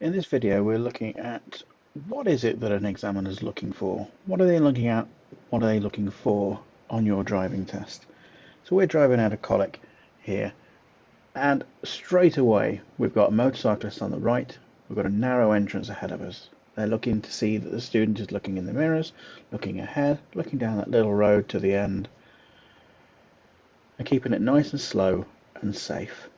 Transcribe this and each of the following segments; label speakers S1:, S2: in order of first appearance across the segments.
S1: In this video we're looking at what is it that an examiner is looking for? What are they looking at? What are they looking for on your driving test? So we're driving out of Colwick here, and straight away we've got a motorcyclist on the right, we've got a narrow entrance ahead of us. They're looking to see that the student is looking in the mirrors, looking ahead, looking down that little road to the end, and keeping it nice and slow and safe.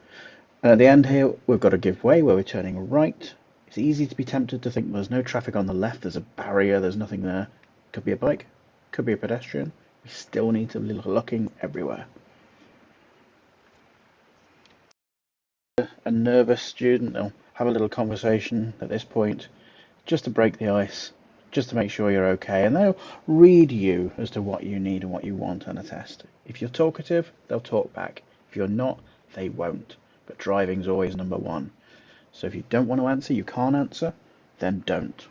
S1: And at the end here we've got to give way where we're turning right. It's easy to be tempted to think there's no traffic on the left, there's a barrier, there's nothing there. Could be a bike, could be a pedestrian. We still need to be looking everywhere. A nervous student, they'll have a little conversation at this point just to break the ice, just to make sure you're okay, and they'll read you as to what you need and what you want on a test. If you're talkative, they'll talk back. If you're not, they won't. But driving's always number one. So if you don't want to answer, you can't answer, then don't.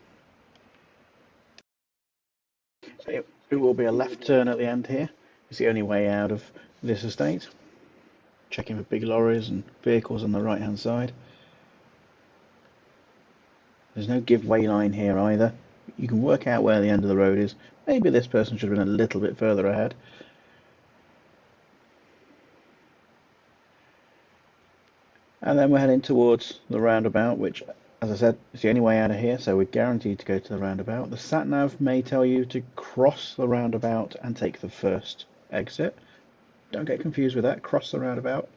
S1: So it will be a left turn at the end here. It's the only way out of this estate. Checking for big lorries and vehicles on the right hand side. There's no give way line here either. You can work out where the end of the road is. Maybe this person should have been a little bit further ahead. And then we're heading towards the roundabout, which, as I said, is the only way out of here, so we're guaranteed to go to the roundabout. The sat-nav may tell you to cross the roundabout and take the first exit. Don't get confused with that. Cross the roundabout,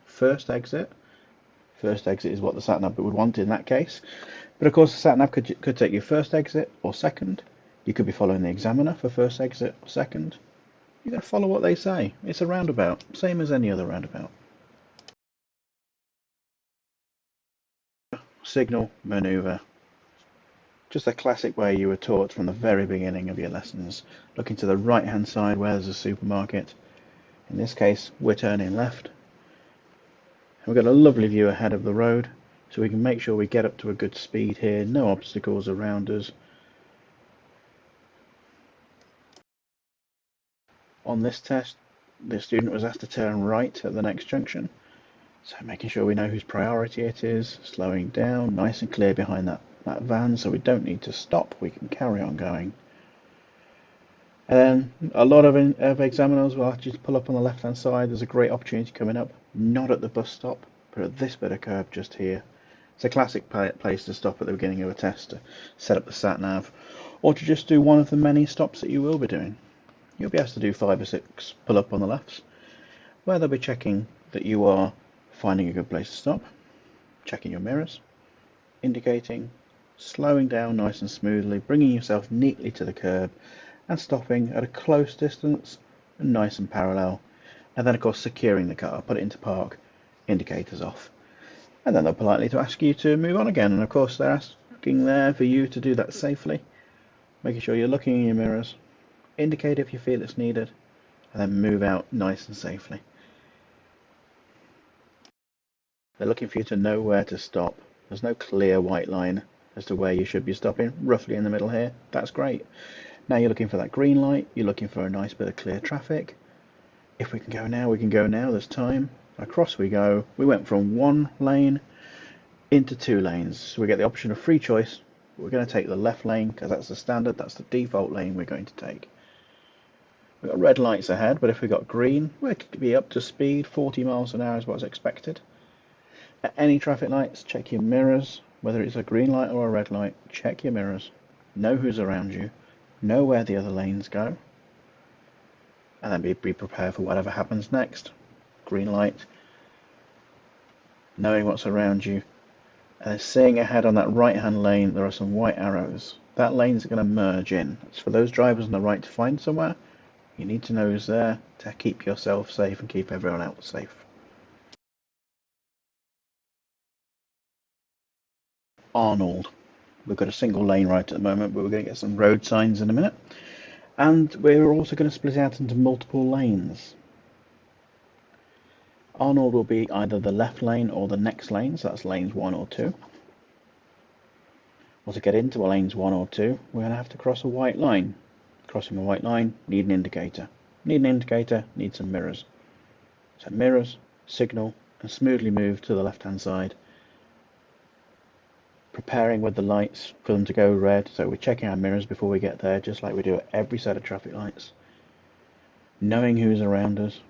S1: first exit. First exit is what the sat-nav would want in that case. But of course the sat-nav could take you first exit or second. You could be following the examiner for first exit or second. You've got to follow what they say. It's a roundabout, same as any other roundabout. Signal, manoeuvre. Just a classic way you were taught from the very beginning of your lessons. Looking to the right hand side where there's a supermarket. In this case we're turning left. And we've got a lovely view ahead of the road, so we can make sure we get up to a good speed here, no obstacles around us. On this test the student was asked to turn right at the next junction. So making sure we know whose priority it is, slowing down, nice and clear behind that van, so we don't need to stop, we can carry on going. And then a lot of examiners will ask you to pull up on the left hand side. There's a great opportunity coming up, not at the bus stop, but at this bit of curb just here. It's a classic place to stop at the beginning of a test, to set up the sat-nav, or to just do one of the many stops that you will be doing. You'll be asked to do 5 or 6 pull up on the lefts, where they'll be checking that you are finding a good place to stop, checking your mirrors, indicating, slowing down nice and smoothly, bringing yourself neatly to the curb, and stopping at a close distance, nice and parallel, and then of course securing the car, put it into park, indicators off, and then they'll politely ask you to move on again. And of course they're asking there for you to do that safely, making sure you're looking in your mirrors, indicate if you feel it's needed, and then move out nice and safely. They're looking for you to know where to stop. There's no clear white line as to where you should be stopping, roughly in the middle here. That's great. Now you're looking for that green light, you're looking for a nice bit of clear traffic. If we can go now, we can go now, there's time. Across we go. We went from 1 lane into 2 lanes, so we get the option of free choice. We're going to take the left lane because that's the standard, that's the default lane we're going to take. We've got red lights ahead, but if we've got green, we could be up to speed. 40 miles an hour is what's expected. At any traffic lights, check your mirrors, whether it's a green light or a red light, check your mirrors, know who's around you, know where the other lanes go, and then be prepared for whatever happens next. Green light, knowing what's around you, and then seeing ahead on that right hand lane there are some white arrows. That lane's going to merge in. It's for those drivers on the right to find somewhere. You need to know who's there to keep yourself safe and keep everyone else safe. Arnold. We've got a single lane right at the moment, but we're going to get some road signs in a minute. And we're also going to split out into multiple lanes. Arnold will be either the left lane or the next lane, so that's lanes 1 or 2. Well, to get into lanes 1 or 2, we're going to have to cross a white line. Crossing a white line, need an indicator. Need an indicator, need some mirrors. So mirrors, signal, and smoothly move to the left hand side. preparing with the lights for them to go red, so we're checking our mirrors before we get there, just like we do at every set of traffic lights. Knowing who's around us.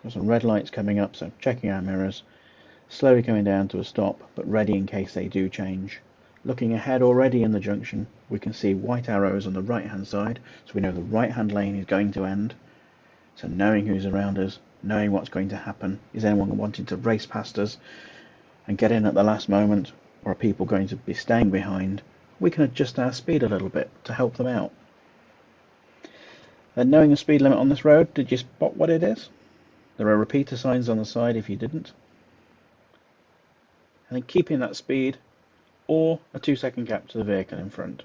S1: Got some red lights coming up, so checking our mirrors. Slowly coming down to a stop, but ready in case they do change. Looking ahead already in the junction, we can see white arrows on the right hand side, so we know the right hand lane is going to end. So knowing who's around us, knowing what's going to happen. Is anyone wanting to race past us and get in at the last moment, or are people going to be staying behind? We can adjust our speed a little bit to help them out. And knowing the speed limit on this road, did you spot what it is? There are repeater signs on the side if you didn't. And then keeping that speed, or a 2-second gap to the vehicle in front.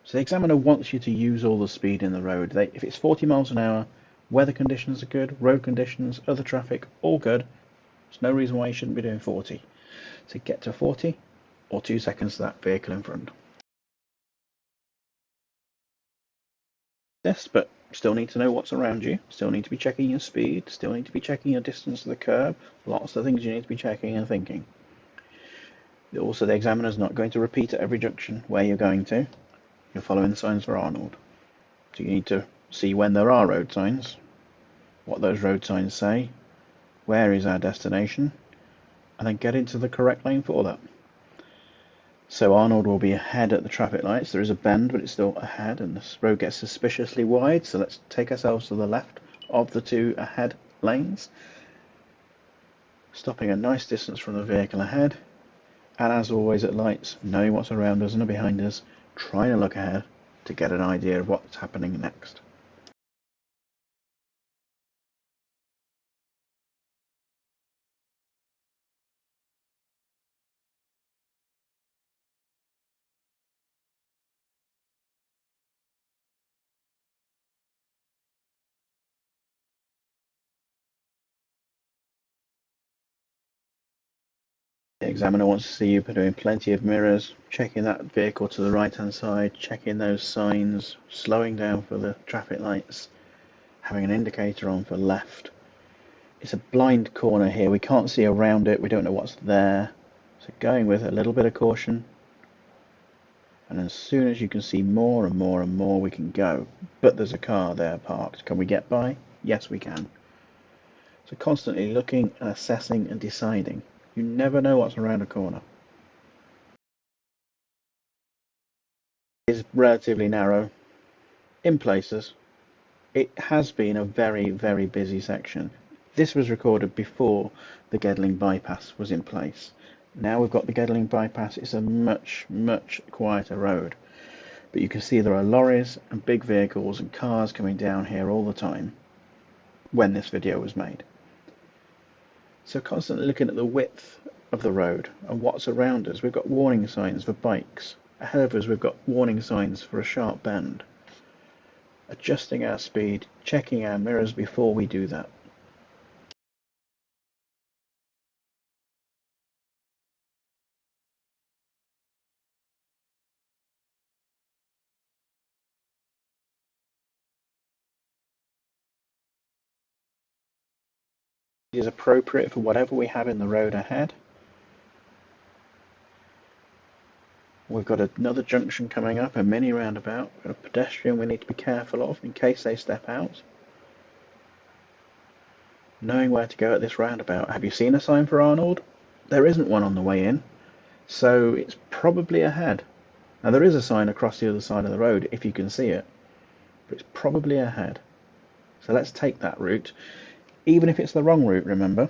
S1: So the examiner wants you to use all the speed in the road. If it's 40 miles an hour, weather conditions are good, road conditions, other traffic, all good. There's no reason why you shouldn't be doing 40. So get to 40 or 2 seconds to that vehicle in front. Yes, but still need to know what's around you, still need to be checking your speed, still need to be checking your distance to the curb, lots of things you need to be checking and thinking. Also, the examiner's not going to repeat at every junction where you're going to. You're following the signs for Arnold. So you need to see when there are road signs, what those road signs say, where is our destination, and then get into the correct lane for that. So Arnold will be ahead at the traffic lights. There is a bend, but it's still ahead, and this road gets suspiciously wide, so let's take ourselves to the left of the two ahead lanes, stopping a nice distance from the vehicle ahead. And as always at lights, knowing what's around us and behind us, trying to look ahead to get an idea of what's happening next. The examiner wants to see you doing plenty of mirrors, checking that vehicle to the right hand side, checking those signs, slowing down for the traffic lights, having an indicator on for left. It's a blind corner here, we can't see around it, we don't know what's there, so going with a little bit of caution, and as soon as you can see more and more and more we can go. But there's a car there parked. Can we get by? Yes, we can. So constantly looking and assessing and deciding. You never know what's around a corner. It is relatively narrow in places. It has been a very, very busy section. This was recorded before the Gedling bypass was in place. Now we've got the Gedling bypass, it's a much, much quieter road. But you can see there are lorries and big vehicles and cars coming down here all the time when this video was made. So constantly looking at the width of the road and what's around us. We've got warning signs for bikes. Ahead of us we've got warning signs for a sharp bend. Adjusting our speed, checking our mirrors before we do that. It is appropriate for whatever we have in the road ahead. We've got another junction coming up, a mini roundabout, we've got a pedestrian we need to be careful of in case they step out. Knowing where to go at this roundabout. Have you seen a sign for Arnold? There isn't one on the way in, so it's probably ahead. Now there is a sign across the other side of the road if you can see it, but it's probably ahead. So let's take that route. Even if it's the wrong route, remember,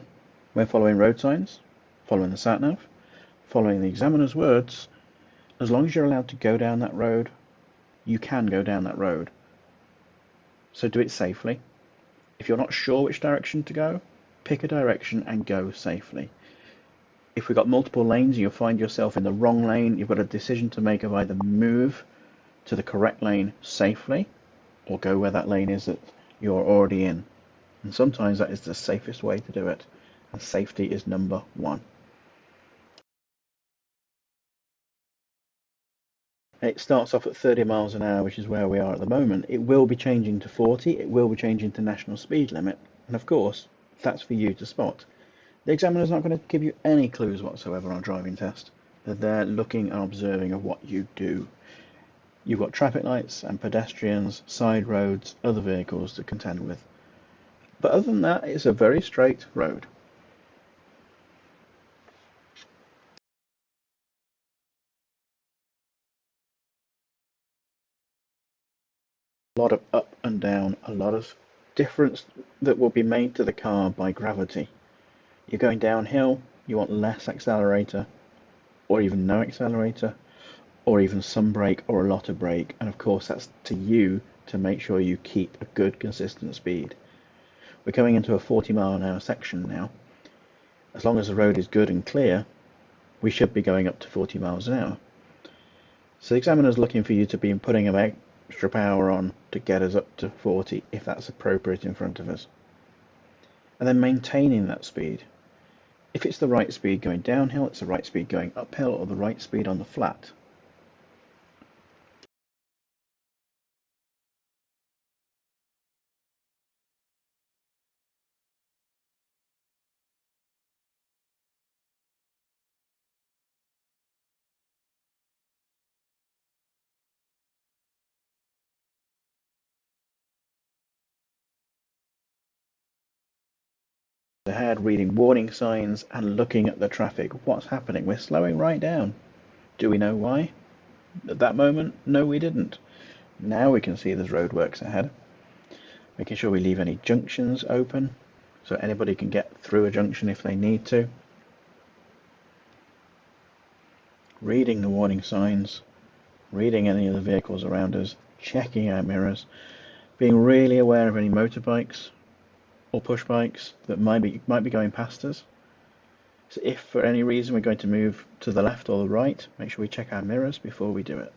S1: we're following road signs, following the sat-nav, following the examiner's words. As long as you're allowed to go down that road, you can go down that road. So do it safely. If you're not sure which direction to go, pick a direction and go safely. If we've got multiple lanes and you'll find yourself in the wrong lane, you've got a decision to make of either move to the correct lane safely or go where that lane is that you're already in. And sometimes that is the safest way to do it. And safety is number one. It starts off at 30 miles an hour, which is where we are at the moment. It will be changing to 40, it will be changing to national speed limit, and of course, that's for you to spot. The examiner's not going to give you any clues whatsoever on a driving test. They're there looking and observing of what you do. You've got traffic lights and pedestrians, side roads, other vehicles to contend with. But other than that, it's a very straight road. A lot of up and down, a lot of difference that will be made to the car by gravity. You're going downhill, you want less accelerator, or even no accelerator, or even some brake or a lot of brake, and of course that's to you to make sure you keep a good consistent speed. We're coming into a 40-mile-an-hour section now. As long as the road is good and clear, we should be going up to 40 miles an hour. So the examiner's looking for you to be putting an extra power on to get us up to 40 if that's appropriate in front of us. And then maintaining that speed. If it's the right speed going downhill, it's the right speed going uphill, or the right speed on the flat. Ahead, reading warning signs and looking at the traffic. What's happening? We're slowing right down. Do we know why? At that moment, no, we didn't. Now we can see there's roadworks ahead. Making sure we leave any junctions open so anybody can get through a junction if they need to. Reading the warning signs, reading any of the vehicles around us, checking our mirrors, being really aware of any motorbikes or push bikes that might be going past us. So if for any reason we're going to move to the left or the right, make sure we check our mirrors before we do it.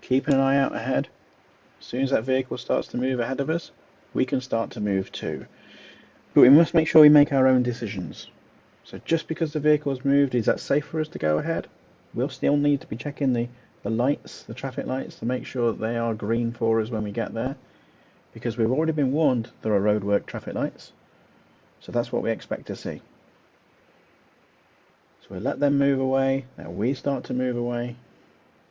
S1: Keeping an eye out ahead. As soon as that vehicle starts to move ahead of us, we can start to move too. But we must make sure we make our own decisions. So just because the vehicle has moved, is that safe for us to go ahead? We'll still need to be checking the lights, the traffic lights, to make sure that they are green for us when we get there. Because we've already been warned there are roadwork traffic lights. So that's what we expect to see. So we'll let them move away. Now we start to move away.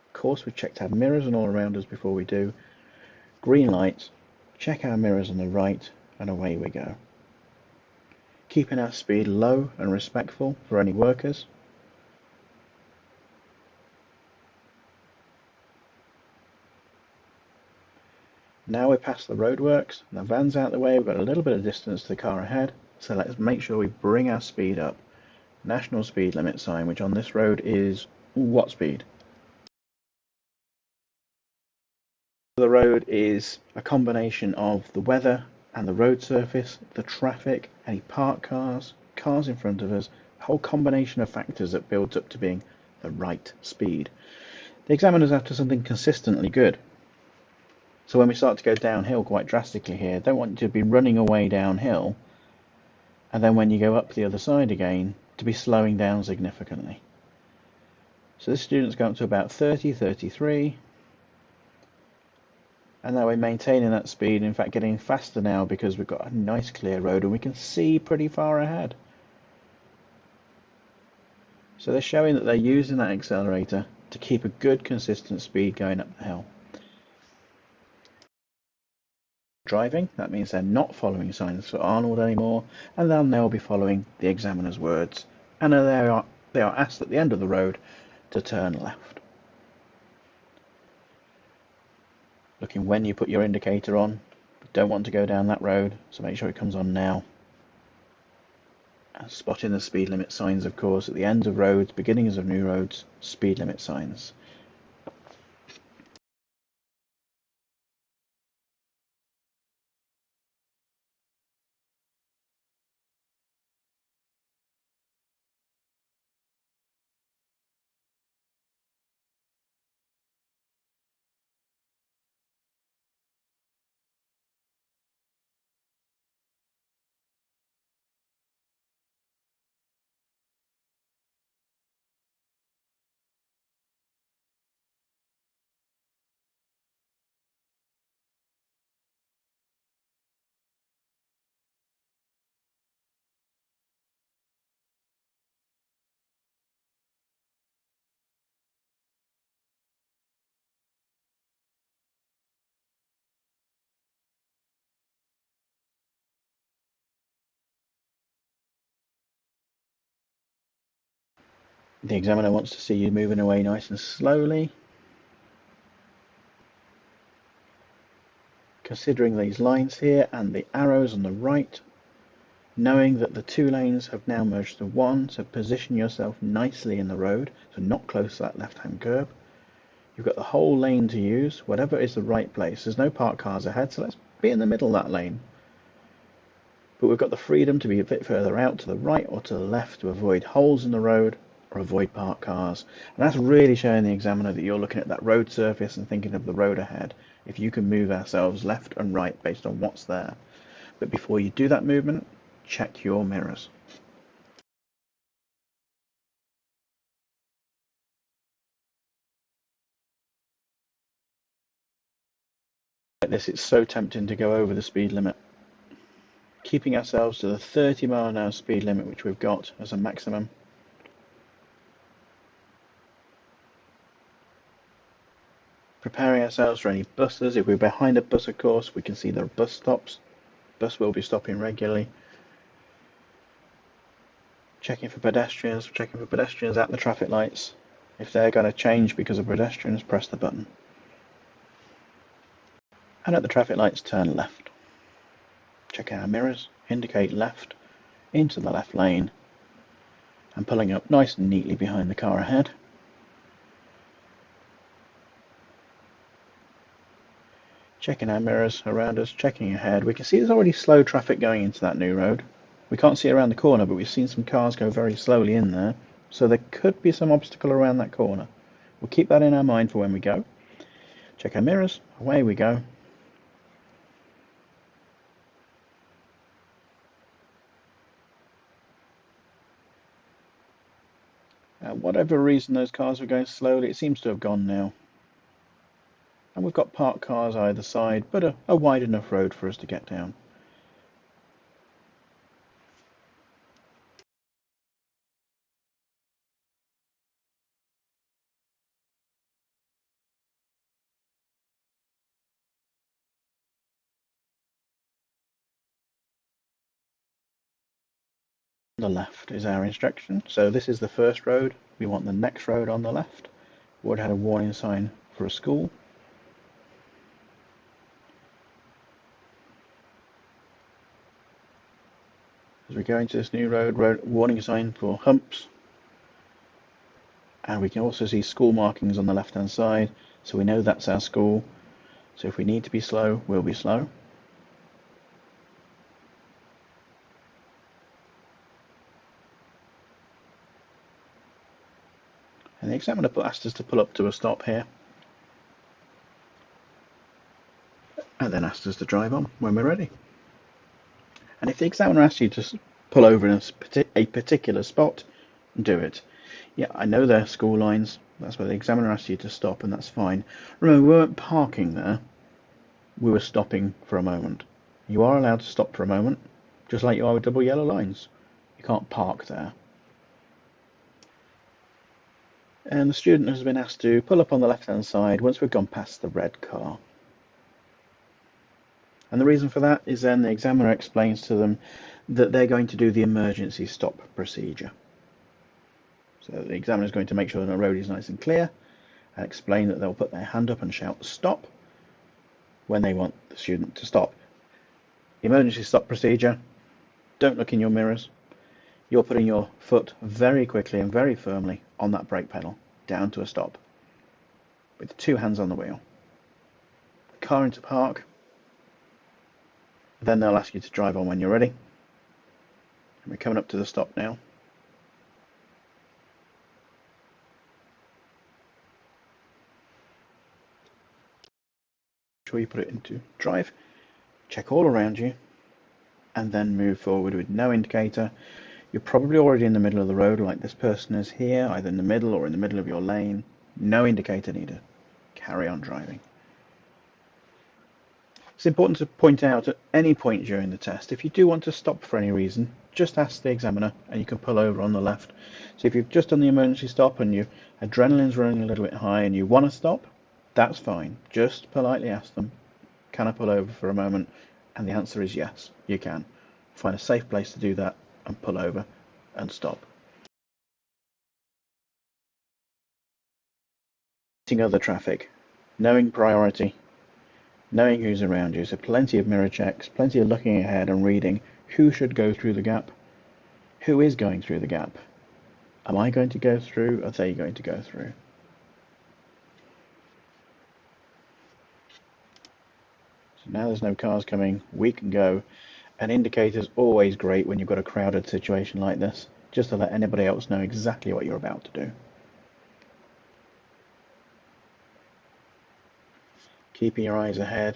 S1: Of course, we've checked our mirrors and all around us before we do. Green light, check our mirrors on the right, and away we go. Keeping our speed low and respectful for any workers. Now we're past the roadworks, the van's out the way, we've got a little bit of distance to the car ahead, so let's make sure we bring our speed up. National speed limit sign, which on this road is what speed? The road is a combination of the weather and the road surface, the traffic, any parked cars, cars in front of us, a whole combination of factors that builds up to being the right speed. The examiner's after something consistently good. So when we start to go downhill quite drastically here, don't want you to be running away downhill, and then when you go up the other side again, to be slowing down significantly. So this student's gone up to about 30, 33. And now we're maintaining that speed, in fact getting faster now because we've got a nice clear road and we can see pretty far ahead. So they're showing that they're using that accelerator to keep a good consistent speed going up the hill. Driving, that means they're not following signs for Arnold anymore, and they'll now be following the examiner's words, and they are asked at the end of the road to turn left. Looking when you put your indicator on, you don't want to go down that road, so make sure it comes on now. And spotting the speed limit signs, of course, at the ends of roads, beginnings of new roads, speed limit signs. The examiner wants to see you moving away nice and slowly. Considering these lines here and the arrows on the right, knowing that the two lanes have now merged to one, so position yourself nicely in the road, so not close to that left-hand curb. You've got the whole lane to use, whatever is the right place. There's no parked cars ahead, so let's be in the middle of that lane. But we've got the freedom to be a bit further out to the right or to the left to avoid holes in the road or avoid parked cars. And that's really showing the examiner that you're looking at that road surface and thinking of the road ahead. If you can move ourselves left and right based on what's there. But before you do that movement, check your mirrors. Like this, it's so tempting to go over the speed limit. Keeping ourselves to the 30-mile-an-hour speed limit, which we've got as a maximum. Preparing ourselves for any buses. If we're behind a bus, of course, we can see the bus stops. Bus will be stopping regularly. Checking for pedestrians at the traffic lights. If they're going to change because of pedestrians, press the button. And at the traffic lights, turn left. Check our mirrors, indicate left into the left lane, and pulling up nice and neatly behind the car ahead. Checking our mirrors around us, checking ahead. We can see there's already slow traffic going into that new road. We can't see around the corner, but we've seen some cars go very slowly in there, so there could be some obstacle around that corner. We'll keep that in our mind for when we go. Check our mirrors, away we go. Whatever reason those cars were going slowly, it seems to have gone now. And we've got parked cars either side, but a wide enough road for us to get down. The left is our instruction, so this is the first road. We want the next road on the left. Would have had a warning sign for a school. As we go into this new road, warning sign for humps. And we can also see school markings on the left hand side, so we know that's our school. So if we need to be slow, we'll be slow. And the examiner asked us to pull up to a stop here, and then asked us to drive on when we're ready. And if the examiner asks you to pull over in a particular spot, do it. Yeah, I know they're school lines. That's where the examiner asks you to stop, and that's fine. Remember, we weren't parking there. we were stopping for a moment. You are allowed to stop for a moment, just like you are with double yellow lines. You can't park there. And the student has been asked to pull up on the left-hand side once we've gone past the red car. And the reason for that is then the examiner explains to them that they're going to do the emergency stop procedure. So the examiner is going to make sure that the road is nice and clear and explain that they'll put their hand up and shout stop when they want the student to stop. The emergency stop procedure, don't look in your mirrors. You're putting your foot very quickly and very firmly on that brake pedal down to a stop with 2 hands on the wheel. Car into park. Then they'll ask you to drive on when you're ready. And we're coming up to the stop now. Make sure you put it into drive. Check all around you and then move forward with no indicator. You're probably already in the middle of the road like this person is here, either in the middle or in the middle of your lane. No indicator needed. Carry on driving. It's important to point out at any point during the test, if you do want to stop for any reason, just ask the examiner and you can pull over on the left. So if you've just done the emergency stop and your adrenaline's running a little bit high and you want to stop, that's fine. Just politely ask them, can I pull over for a moment? And the answer is yes, you can. Find a safe place to do that and pull over and stop. Other traffic, knowing priority, knowing who's around you, so plenty of mirror checks, plenty of looking ahead and reading who should go through the gap, who is going through the gap, am I going to go through, are they going to go through? So now there's no cars coming, we can go. An indicator's always great when you've got a crowded situation like this, just to let anybody else know exactly what you're about to do. Keeping your eyes ahead.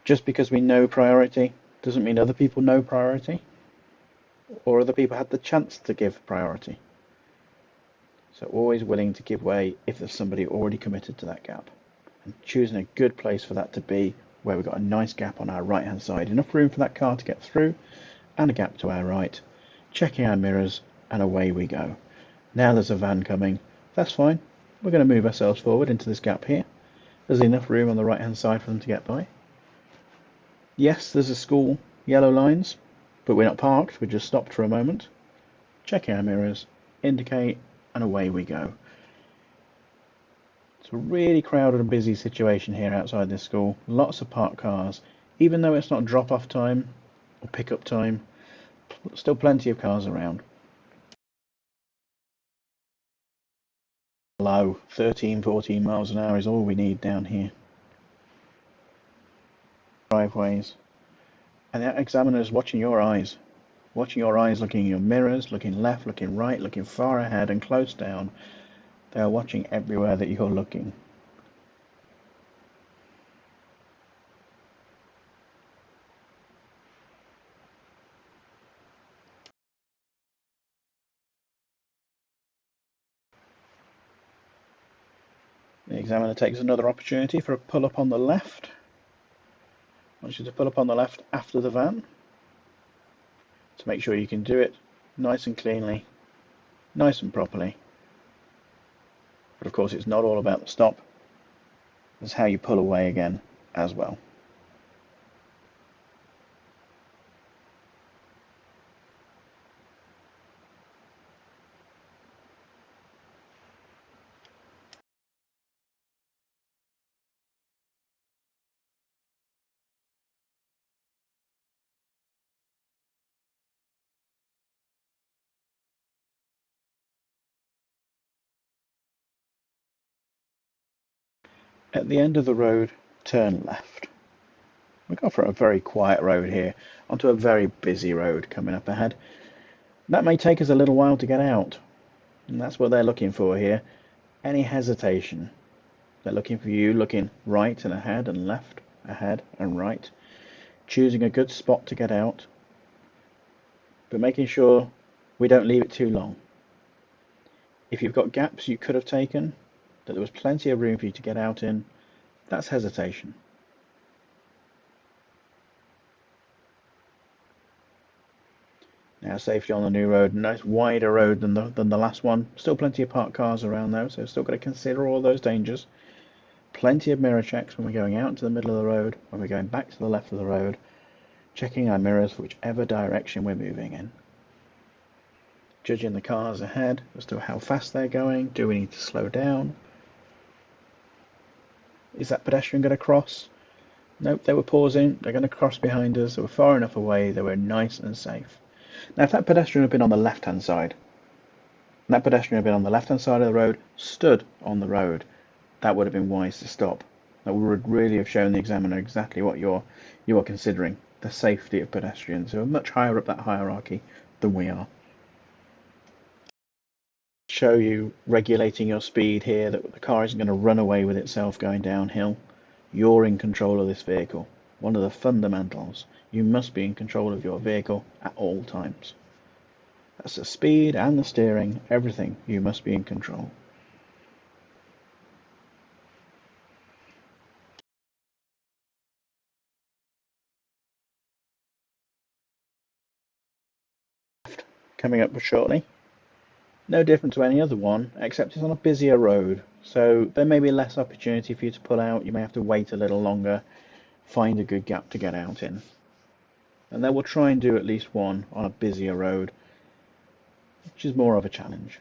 S1: Just because we know priority doesn't mean other people know priority or other people had the chance to give priority. So always willing to give way if there's somebody already committed to that gap. And choosing a good place for that to be where we've got a nice gap on our right hand side, enough room for that car to get through and a gap to our right. Checking our mirrors and away we go. Now there's a van coming. That's fine. We're going to move ourselves forward into this gap here. There's enough room on the right hand side for them to get by. Yes, there's a school, yellow lines, but we're not parked, we're just stopped for a moment. Check our mirrors, indicate, and away we go. It's a really crowded and busy situation here outside this school. Lots of parked cars. Even though it's not drop-off time or pick-up time, still plenty of cars around. Low, 13, 14 miles an hour is all we need down here. Driveways. And that examiner is watching your eyes. Watching your eyes, looking in your mirrors, looking left, looking right, looking far ahead and close down. They are watching everywhere that you're looking. The examiner takes another opportunity for a pull up on the left. I want you to pull up on the left after the van to make sure you can do it nice and cleanly, nice and properly. But of course it's not all about the stop. It's how you pull away again as well. At the end of the road, turn left. We've gone for a very quiet road here onto a very busy road coming up ahead. That may take us a little while to get out, and that's what they're looking for here. Any hesitation. They're looking for you looking right and ahead and left, ahead and right, choosing a good spot to get out, but making sure we don't leave it too long. If you've got gaps you could have taken, that there was plenty of room for you to get out in, that's hesitation. Now safely on the new road, nice wider road than the last one. Still plenty of parked cars around though, so still got to consider all those dangers. Plenty of mirror checks when we're going out into the middle of the road, when we're going back to the left of the road, checking our mirrors for whichever direction we're moving in. Judging the cars ahead as to how fast they're going. Do we need to slow down? Is that pedestrian going to cross? Nope, they were pausing. They're going to cross behind us. They were far enough away. They were nice and safe. Now, if that pedestrian had been on the left-hand side, of the road, stood on the road, that would have been wise to stop. That would really have shown the examiner exactly what you are considering, the safety of pedestrians who are much higher up that hierarchy than we are. Show you regulating your speed here, that the car isn't going to run away with itself going downhill. You're in control of this vehicle. One of the fundamentals. You must be in control of your vehicle at all times. That's the speed and the steering, everything. You must be in control. Coming up shortly. No different to any other one, except it's on a busier road. So there may be less opportunity for you to pull out. You may have to wait a little longer, find a good gap to get out in. And then we'll try and do at least one on a busier road, which is more of a challenge.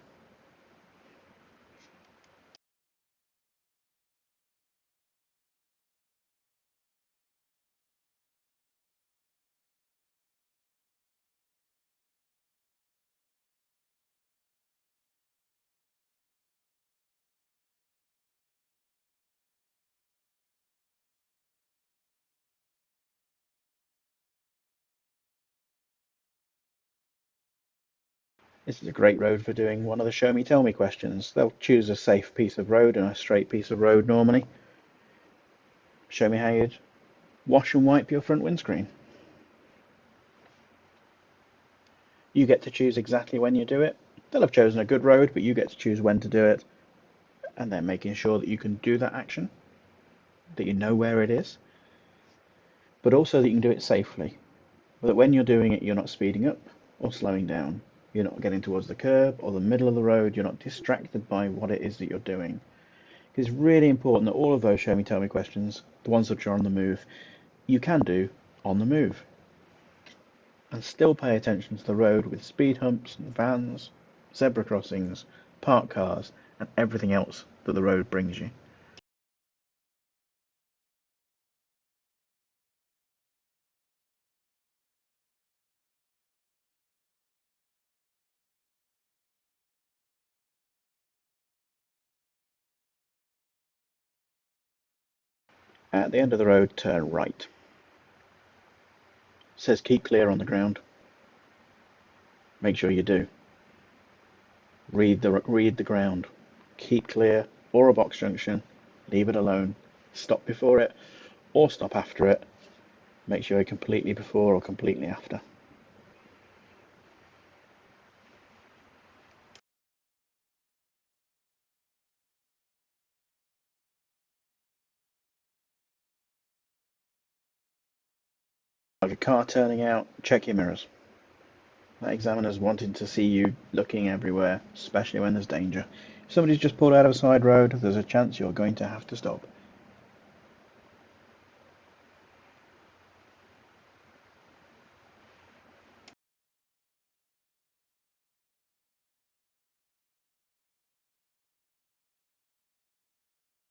S1: This is a great road for doing one of the show me tell me questions. They'll choose a safe piece of road and a straight piece of road normally. Show me how you'd wash and wipe your front windscreen. You get to choose exactly when you do it. They'll have chosen a good road, but you get to choose when to do it, and then making sure that you can do that action, that you know where it is, but also that you can do it safely. But that when you're doing it, you're not speeding up or slowing down. You're not getting towards the curb or the middle of the road. You're not distracted by what it is that you're doing. It's really important that all of those show me tell me questions, the ones which are on the move, you can do on the move. And still pay attention to the road with speed humps, vans, zebra crossings, parked cars, and everything else that the road brings you. At the end of the road, turn right. It says keep clear on the ground. Make sure you do. Read the ground. Keep clear, or a box junction. Leave it alone. Stop before it, or stop after it. Make sure you're completely before or completely after. Have your car turning out, check your mirrors. That examiner's wanting to see you looking everywhere, especially when there's danger. If somebody's just pulled out of a side road, there's a chance you're going to have to stop.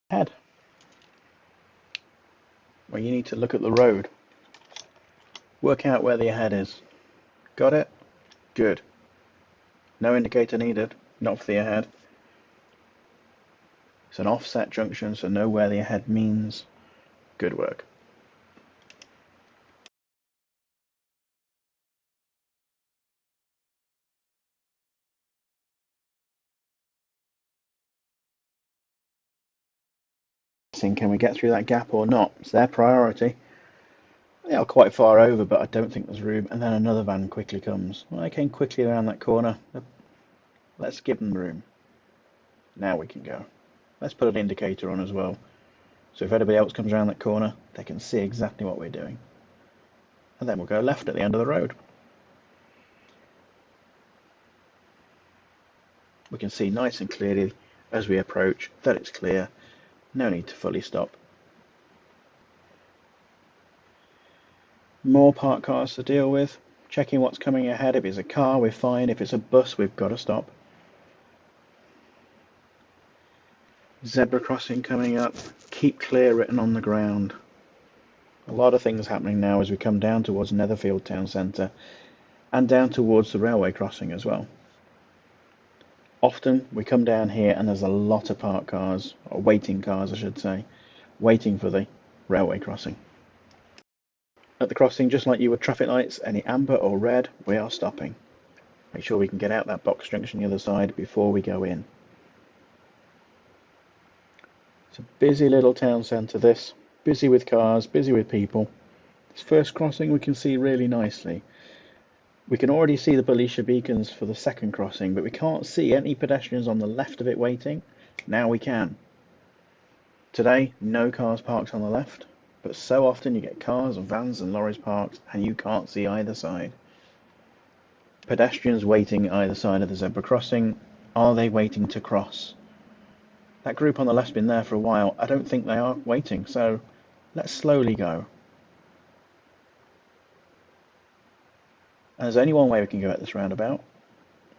S1: Head. Well, you need to look at the road. Work out where the ahead is. Got it? Good. No indicator needed, not for the ahead. It's an offset junction, so know where the ahead means. Good work. Can we get through that gap or not? It's their priority. They are quite far over, but I don't think there's room. And then another van quickly comes. Well, I came quickly around that corner. Let's give them room. Now we can go. Let's put an indicator on as well. So if anybody else comes around that corner, they can see exactly what we're doing. And then we'll go left at the end of the road. We can see nice and clearly as we approach that it's clear. No need to fully stop. More parked cars to deal with. Checking what's coming ahead. If it's a car, we're fine. If it's a bus, we've got to stop. Zebra crossing coming up. Keep clear written on the ground. A lot of things happening now as we come down towards Netherfield town centre and down towards the railway crossing as well. Often we come down here and there's a lot of parked cars, or waiting cars I should say, waiting for the railway crossing. At the crossing, just like you with traffic lights, any amber or red, we are stopping. Make sure we can get out that box junction the other side before we go in. It's a busy little town centre this, busy with cars, busy with people. This first crossing we can see really nicely. We can already see the Belisha beacons for the second crossing, but we can't see any pedestrians on the left of it waiting. Now we can. Today, no cars parked on the left, but so often you get cars and vans and lorries parked and you can't see either side. Pedestrians waiting either side of the zebra crossing. Are they waiting to cross? That group on the left's been there for a while. I don't think they are waiting, so let's slowly go. And there's only one way we can go at this roundabout,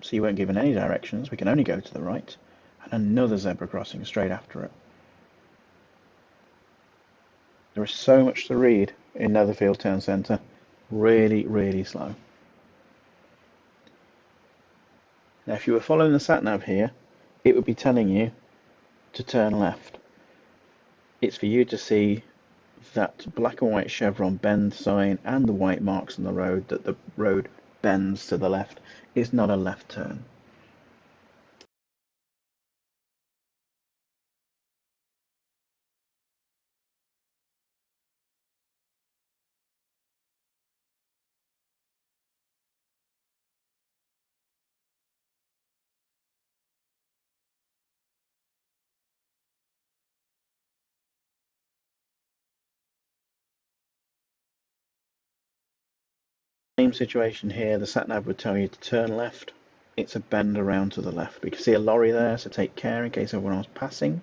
S1: so you weren't given any directions. We can only go to the right, and another zebra crossing straight after it. There is so much to read in Netherfield town centre. Really, really slow. Now, if you were following the sat-nav here, it would be telling you to turn left. It's for you to see that black and white chevron bend sign and the white marks on the road that the road bends to the left. It's not a left turn. Same situation here, the sat-nav would tell you to turn left. It's a bend around to the left. We can see a lorry there, so take care in case everyone else passing.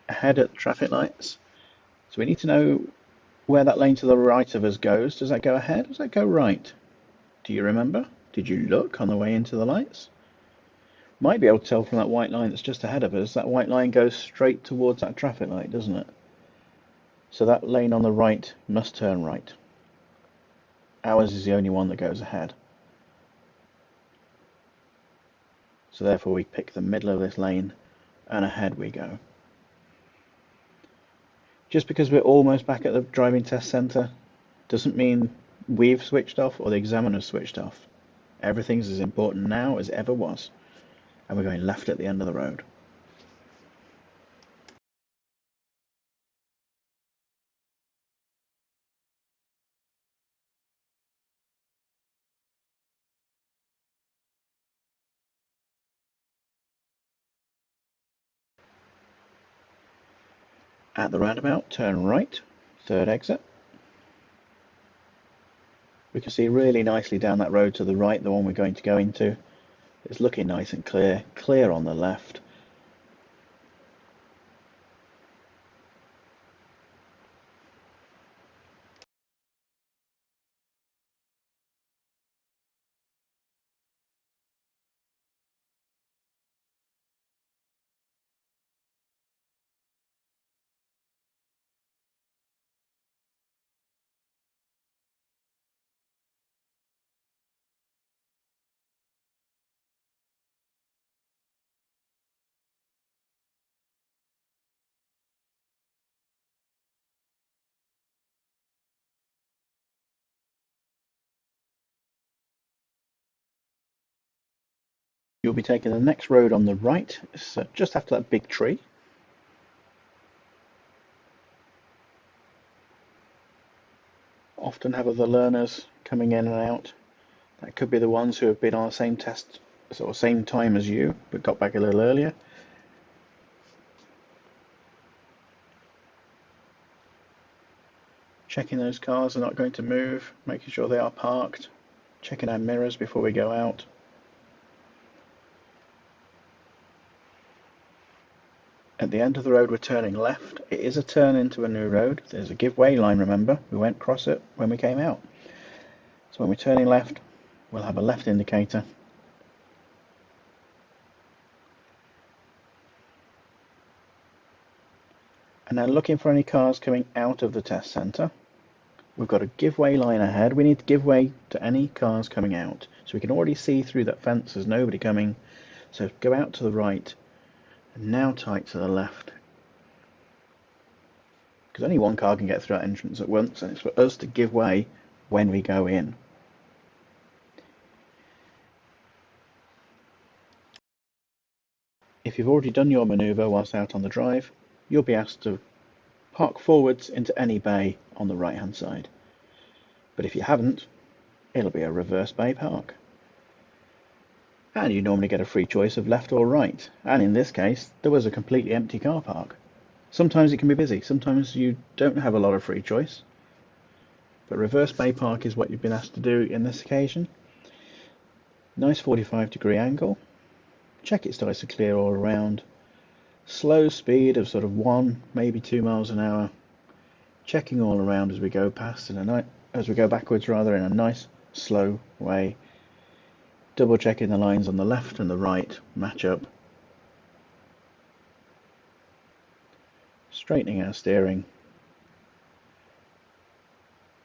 S1: Ahead at the traffic lights. So we need to know where that lane to the right of us goes. Does that go ahead or does that go right? Do you remember? Did you look on the way into the lights? Might be able to tell from that white line that's just ahead of us. That white line goes straight towards that traffic light, doesn't it? So that lane on the right must turn right. Ours is the only one that goes ahead. So therefore we pick the middle of this lane and ahead we go. Just because we're almost back at the driving test centre doesn't mean we've switched off or the examiner's switched off. Everything's as important now as ever was. And we're going left at the end of the road. At the roundabout, turn right, third exit. We can see really nicely down that road to the right, the one we're going to go into. It's looking nice and clear, clear on the left. You'll be taking the next road on the right, so just after that big tree. Often have other learners coming in and out. That could be the ones who have been on the same test, sort of same time as you, but got back a little earlier. Checking those cars are not going to move, making sure they are parked, checking our mirrors before we go out. At the end of the road we're turning left. It is a turn into a new road. There's a give-way line, remember. We went across it when we came out. So when we're turning left, we'll have a left indicator. And now looking for any cars coming out of the test centre. We've got a give-way line ahead. We need to give way to any cars coming out. So we can already see through that fence there's nobody coming. So go out to the right and now tight to the left. Because only one car can get through that entrance at once, and it's for us to give way when we go in. If you've already done your manoeuvre whilst out on the drive, you'll be asked to park forwards into any bay on the right hand side. But if you haven't, it'll be a reverse bay park. And you normally get a free choice of left or right, and in this case there was a completely empty car park. Sometimes it can be busy, sometimes you don't have a lot of free choice, but reverse bay park is what you've been asked to do in this occasion. Nice 45-degree angle, check it starts to clear all around, slow speed of sort of 1, maybe 2 miles an hour, checking all around as we go past as we go backwards rather, in a nice slow way, double checking the lines on the left and the right match up, straightening our steering,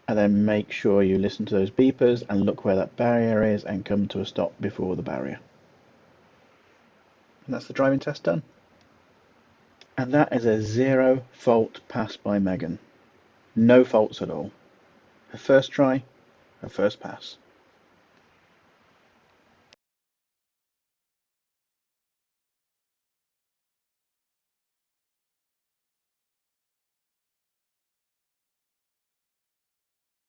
S1: and then make sure you listen to those beepers and look where that barrier is and come to a stop before the barrier. And that's the driving test done. And that is a 0 fault pass by Megan. No faults at all. Her first try, her first pass.